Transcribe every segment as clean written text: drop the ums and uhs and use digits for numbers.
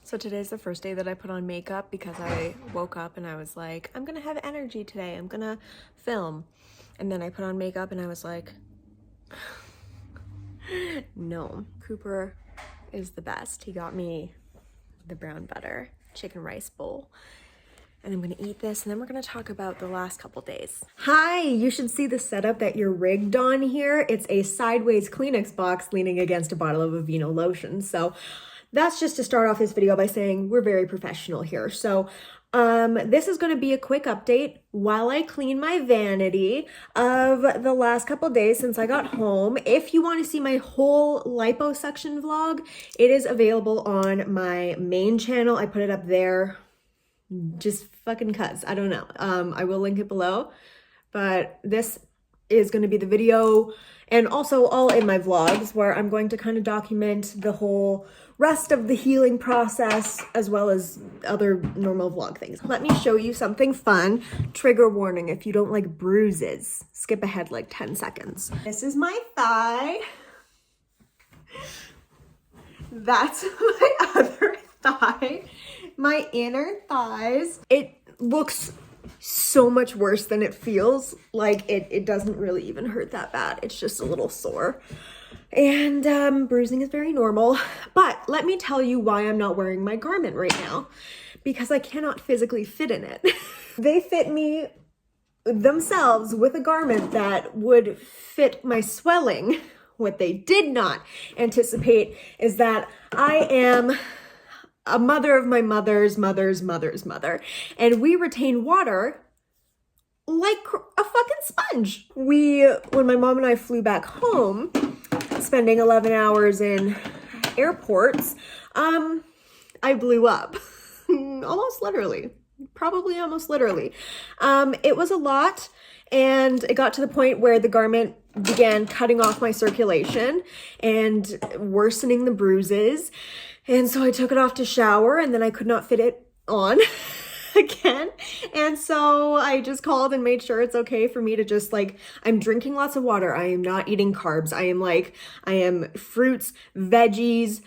So today's the first day that I put on makeup because I woke up and I was like, I'm gonna have energy today. I'm gonna film. And then I put on makeup and I was like, no. Cooper is the best. He got me the brown butter chicken rice bowl. And I'm gonna eat this and then we're gonna talk about the last couple days. Hi, you should see the setup that you're rigged on here. It's a sideways Kleenex box leaning against a bottle of Aveeno lotion. So that's just to start off this video by saying we're very professional here. So this is going to be a quick update while I clean my vanity of the last couple days since I got home. If you want to see my whole liposuction vlog, it is available on my main channel. I put it up there just fucking cuz. I don't know. I will link it below, but this is going to be the video and also all in my vlogs where I'm going to kind of document the whole rest of the healing process as well as other normal vlog things. Let me show you something fun. Trigger warning, if you don't like bruises, skip ahead like 10 seconds. This is my thigh. That's my other thigh. My inner thighs. It looks so much worse than it feels. Like it doesn't really even hurt that bad. It's just a little sore. And bruising is very normal. But let me tell you why I'm not wearing my garment right now. Because I cannot physically fit in it. They fit me themselves with a garment that would fit my swelling. What they did not anticipate is that I am a mother of my mother's mother's mother's mother. And we retain water like a fucking sponge. When my mom and I flew back home, spending 11 hours in airports, I blew up. Almost literally. Probably almost literally. It was a lot, and it got to the point where the garment began cutting off my circulation and worsening the bruises. And so I took it off to shower, and then I could not fit it on again. And so I just called and made sure it's okay for me to just I'm drinking lots of water. I am not eating carbs. I am fruits, veggies,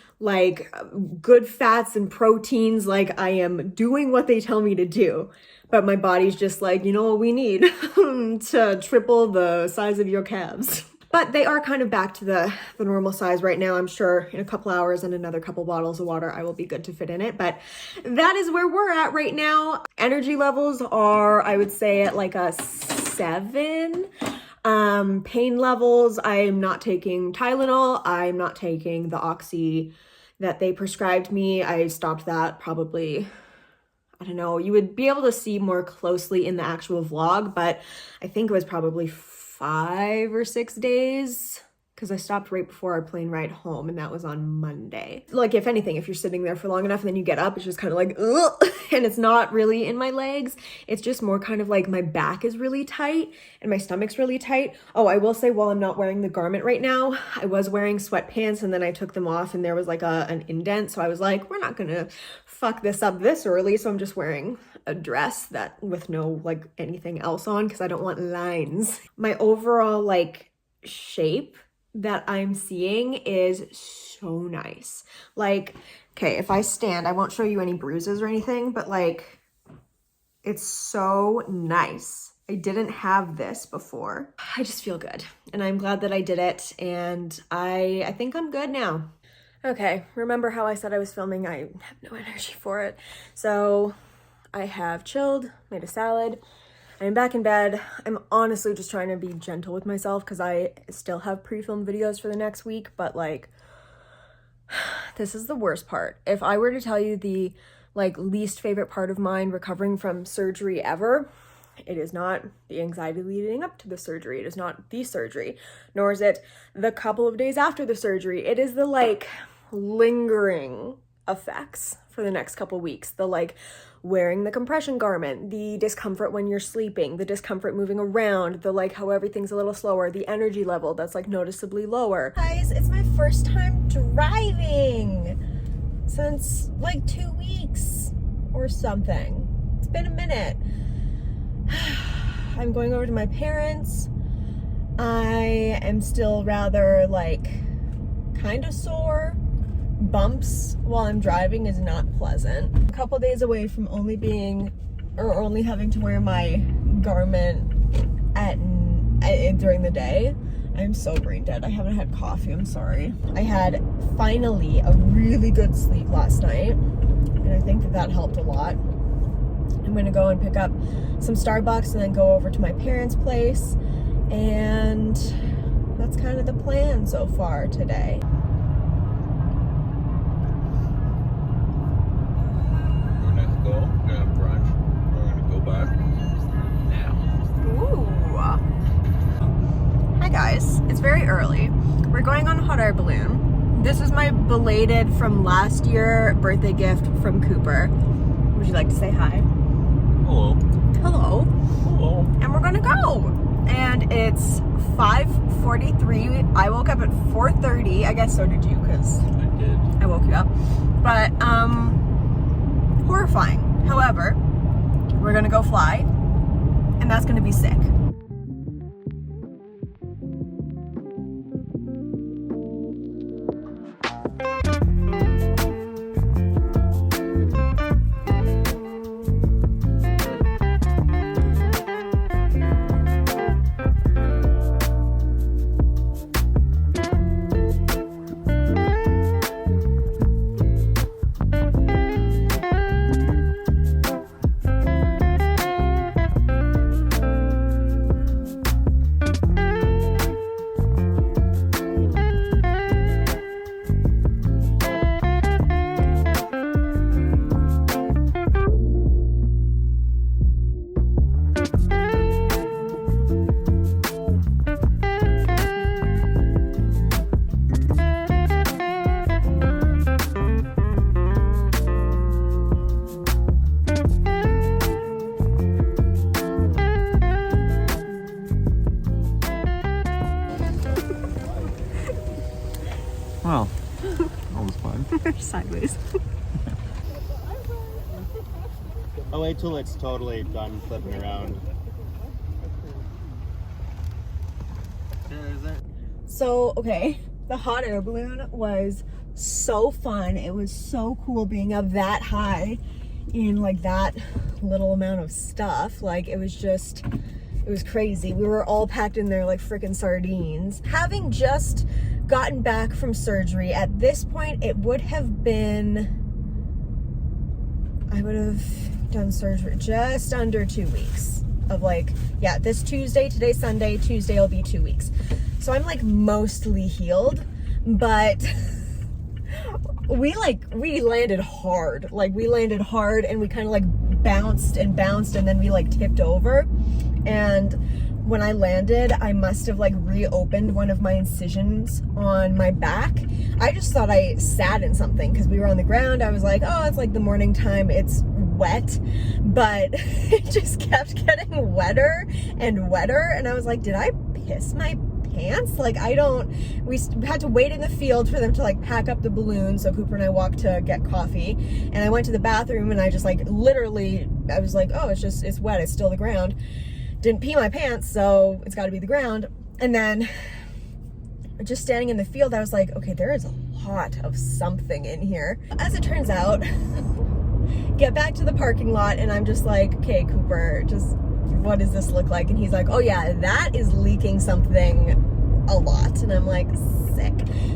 good fats and proteins. I am doing what they tell me to do. But my body's just you know what we need to triple the size of your calves. But they are kind of back to the normal size right now. I'm sure in a couple hours and another couple bottles of water, I will be good to fit in it. But that is where we're at right now. Energy levels are, I would say, at a 7. Pain levels, I am not taking Tylenol. I'm not taking the Oxy that they prescribed me. I stopped that probably, I don't know. You would be able to see more closely in the actual vlog, but I think it was probably 5 or 6 days because I stopped right before our plane ride home, and that was on Monday. If anything, if you're sitting there for long enough and then you get up, it's just kind of ugh, and it's not really in my legs. It's just more kind of my back is really tight and my stomach's really tight. Oh, I will say while I'm not wearing the garment right now, I was wearing sweatpants and then I took them off and there was an indent. So I was like, we're not gonna fuck this up this early. So I'm just wearing a dress that with no anything else on because I don't want lines. My overall shape that I'm seeing is so nice. Okay, if I stand, I won't show you any bruises or anything, but it's so nice. I didn't have this before. I just feel good and I'm glad that I did it, and I think I'm good now. Okay, remember how I said I was filming? I have no energy for it. So I have chilled, made a salad. I'm back in bed. I'm honestly just trying to be gentle with myself because I still have pre-filmed videos for the next week, but this is the worst part. If I were to tell you the least favorite part of mine recovering from surgery ever, it is not the anxiety leading up to the surgery. It is not the surgery, nor is it the couple of days after the surgery. It is the lingering effects for the next couple weeks. The wearing the compression garment, the discomfort when you're sleeping, the discomfort moving around, the how everything's a little slower, the energy level that's noticeably lower. Guys, it's my first time driving since 2 weeks or something. It's been a minute. I'm going over to my parents. I am still rather kind of sore, bumps while I'm driving is not pleasant. A couple days away from only having to wear my garment during the day. I'm so brain dead. I haven't had coffee, I'm sorry. I had finally a really good sleep last night, and I think that helped a lot. I'm gonna go and pick up some Starbucks and then go over to my parents' place, and that's kind of the plan so far today. We're gonna go have brunch. We're gonna go back now. Ooh. Hi guys, it's very early. We're going on a hot air balloon. This is my belated from last year birthday gift from Cooper. Would you like to say hi? Hello. Hello. Hello. And we're gonna go. And it's 5:43. I woke up at 4:30. I guess so did you, because I did. I woke you up. But horrifying. However, we're gonna go fly, and that's gonna be sick. Wow. That was fun. Sideways. I'll wait till it's totally done flipping around. So, okay, the hot air balloon was so fun. It was so cool being up that high in like that little amount of stuff. Like it was crazy. We were all packed in there like freaking sardines. Having just gotten back from surgery, at this point it would have been, I would have done surgery just under 2 weeks of like, yeah, this Tuesday, today's Sunday, Tuesday will be 2 weeks. So I'm like mostly healed, but we landed hard. Like we landed hard and we kind of like bounced and then we like tipped over. And when I landed, I must have like reopened one of my incisions on my back. I just thought I sat in something because we were on the ground. I was like, oh, it's like the morning time, it's wet, but it just kept getting wetter and wetter. And I was like, did I piss my pants? Like we had to wait in the field for them to like pack up the balloon. So Cooper and I walked to get coffee, and I went to the bathroom and I just like literally, I was like, oh, it's wet, it's still the ground. Didn't pee my pants, so it's got to be the ground. And then just standing in the field, I was like, okay, there is a lot of something in here. As it turns out, get back to the parking lot and I'm just like, okay, Cooper, just what does this look like? And he's like, oh yeah, that is leaking something a lot. And I'm like, sick.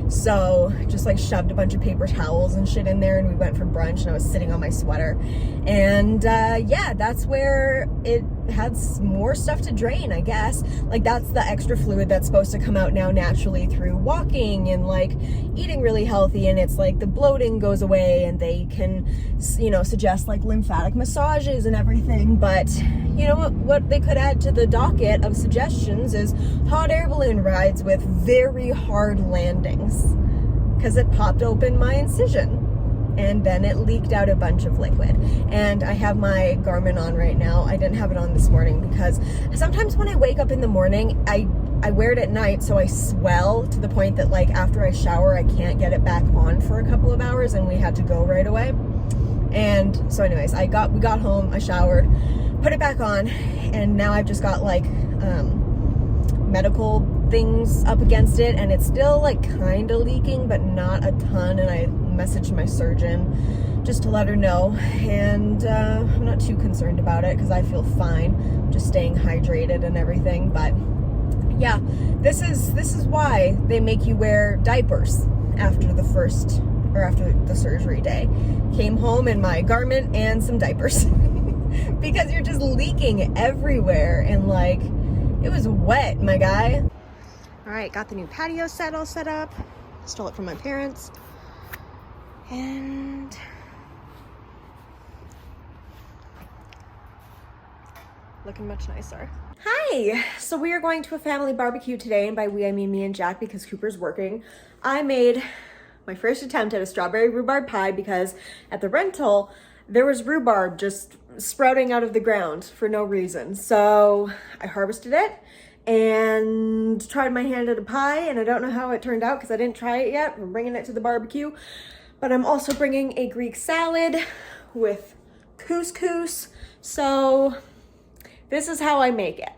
So just like shoved a bunch of paper towels and shit in there, and we went for brunch, and I was sitting on my sweater. And yeah, that's where it had more stuff to drain, I guess. Like that's the extra fluid that's supposed to come out now naturally through walking and like eating really healthy, and it's like the bloating goes away, and they can, you know, suggest like lymphatic massages and everything. But you know what they could add to the docket of suggestions is hot air balloon rides with very hard landings, because it popped open my incision and then it leaked out a bunch of liquid. And I have my Garmin on right now. I didn't have it on this morning because sometimes when I wake up in the morning, I wear it at night, so I swell to the point that like after I shower, I can't get it back on for a couple of hours, and we had to go right away. And so anyways, we got home, I showered, put it back on, and now I've just got like medical things up against it, and it's still like kind of leaking, but not a ton. And I messaged my surgeon just to let her know, and I'm not too concerned about it because I feel fine, just staying hydrated and everything. But yeah, this is why they make you wear diapers after the surgery day. Came home in my garment and some diapers because you're just leaking everywhere, and like, it was wet, my guy. All right, got the new patio set all set up. Stole it from my parents. And looking much nicer. Hi, so we are going to a family barbecue today, and by we I mean me and Jack because Cooper's working. I made my first attempt at a strawberry rhubarb pie because at the rental there was rhubarb just sprouting out of the ground for no reason. So I harvested it and tried my hand at a pie, and I don't know how it turned out because I didn't try it yet. I'm bringing it to the barbecue, but I'm also bringing a Greek salad with couscous. So this is how I make it.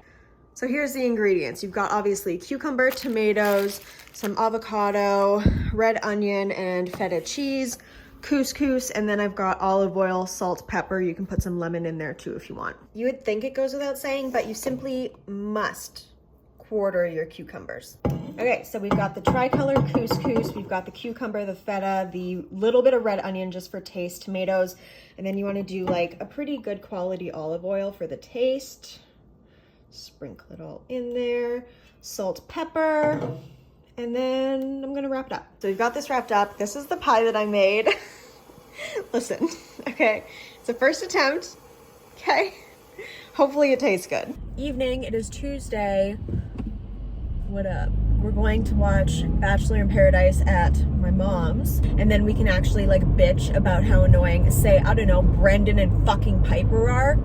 So here's the ingredients. You've got obviously cucumber, tomatoes, some avocado, red onion, and feta cheese, couscous, and then I've got olive oil, salt, pepper. You can put some lemon in there too if you want. You would think it goes without saying, but you simply must quarter your cucumbers. Okay, so we've got the tricolor couscous, we've got the cucumber, the feta, the little bit of red onion just for taste, tomatoes, and then you want to do like a pretty good quality olive oil for the taste. Sprinkle it all in there, salt, pepper, and then I'm gonna wrap it up. So we've got this wrapped up. This is the pie that I made. Listen, okay, it's a first attempt, okay? Hopefully it tastes good. Evening, it is Tuesday. What up? We're going to watch Bachelor in Paradise at my mom's, and then we can actually like bitch about how annoying, say, I don't know, Brendan and fucking Piper are.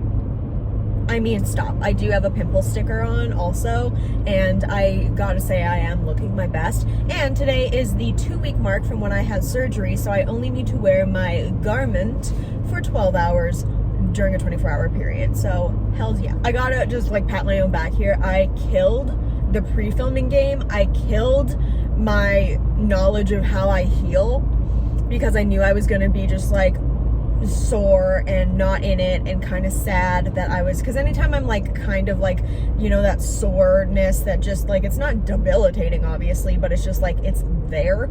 I mean, stop. I do have a pimple sticker on also, and I gotta say I am looking my best. And today is the 2-week mark from when I had surgery, so I only need to wear my garment for 12 hours during a 24-hour period. So, hells yeah. I gotta just like pat my own back here. I killed the pre-filming game. I killed my knowledge of how I heal because I knew I was gonna be just like sore and not in it and kind of sad that I was, because anytime I'm like kind of like, you know, that soreness that just like, it's not debilitating obviously, but it's just like it's there,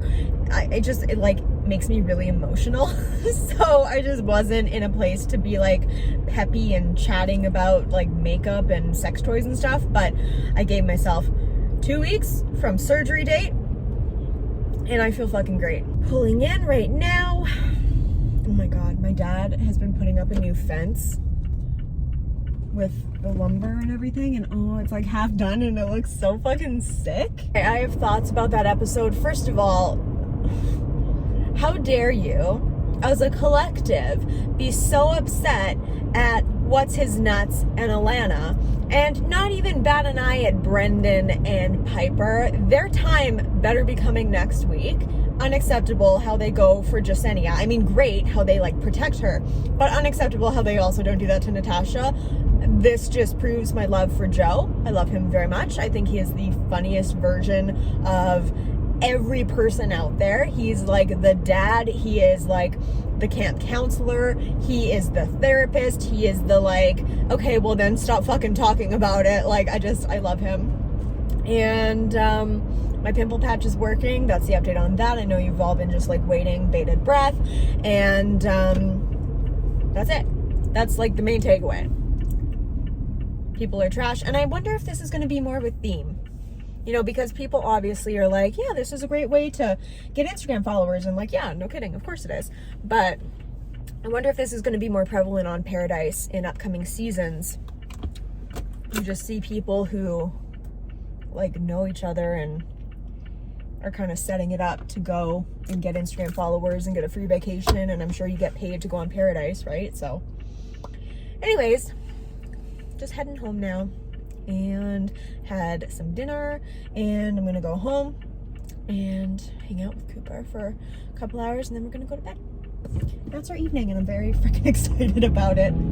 it like makes me really emotional. So I just wasn't in a place to be like peppy and chatting about like makeup and sex toys and stuff, but I gave myself 2 weeks from surgery date and I feel fucking great. Pulling in right now. Oh my god, my dad has been putting up a new fence with the lumber and everything, and oh, it's like half done and it looks so fucking sick. I have thoughts about that episode. First of all, how dare you, as a collective, be so upset at What's His Nuts and Alana, and not even bat an eye at Brendan and Piper. Their time better be coming next week. Unacceptable how they go for Jasenia. I mean, great how they like protect her, but unacceptable how they also don't do that to Natasha. This just proves my love for Joe. I love him very much. I think he is the funniest version of every person out there. He's like the dad. He is like the camp counselor. He is the therapist. He is the like, okay, well then stop fucking talking about it. Like, I love him. And my pimple patch is working. That's the update on that. I know you've all been just like waiting, bated breath. And that's it. That's like the main takeaway. People are trash. And I wonder if this is going to be more of a theme. You know, because people obviously are like, yeah, this is a great way to get Instagram followers. And like, yeah, no kidding. Of course it is. But I wonder if this is going to be more prevalent on Paradise in upcoming seasons. You just see people who like know each other and are kind of setting it up to go and get Instagram followers and get a free vacation, and I'm sure you get paid to go on Paradise, right? So anyways, just heading home now, and had some dinner, and I'm gonna go home and hang out with Cooper for a couple hours, and then we're gonna go to bed. That's our evening, and I'm very freaking excited about it.